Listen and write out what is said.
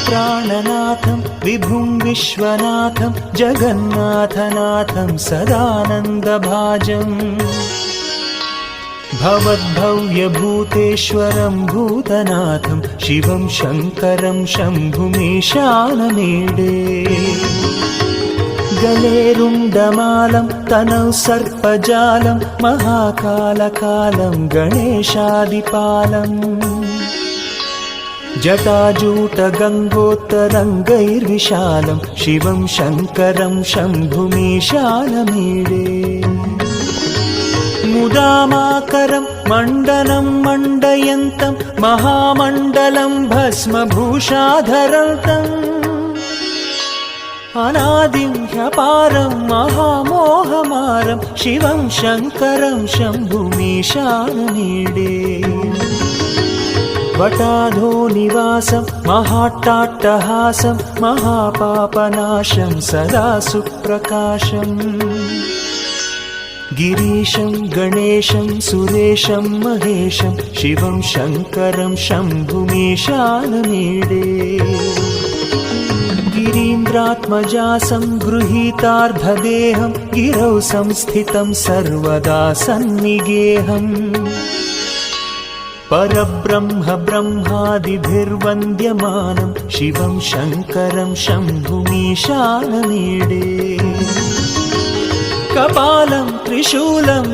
प्राणनाथं विभुं विश्वनाथं जगन्नाथनाथं सदानन्दभाजम् भवद्भव्यभूतेश्वरं भूतनाथं शिवं शङ्करं शम्भुमीशानमीडे गलेरुण्डमालं तनौ सर्पजालं महाकालकालं गणेशादिपालम् जटाजूटगङ्गोत्तरङ्गैर्विशालं शिवं शङ्करं शम्भुमीशानमीडे मुदामाकरं मण्डलं मण्डयन्तं महामण्डलं भस्मभूषाधरन्तम् अनादिं ह्यपारं महामोहमारं शिवं शङ्करं शम्भुमीशानमीडे वटाधो निवासं महाट्टाट्टहासं महापापनाशं सदा सुप्रकाशम् गिरीशं गणेशं सुरेशं महेशं शिवं शङ्करं शम्भुमीशानमीडे गिरीन्द्रात्मजासं गृहीतार्धदेहं गिरौ संस्थितं सर्वदा सन्निगेहम् परब्रह्म ब्रह्मादिभिर्वन्द्यमानं शिवं शङ्करं शम्भुमीशानमीडे कपालं त्रिशूलं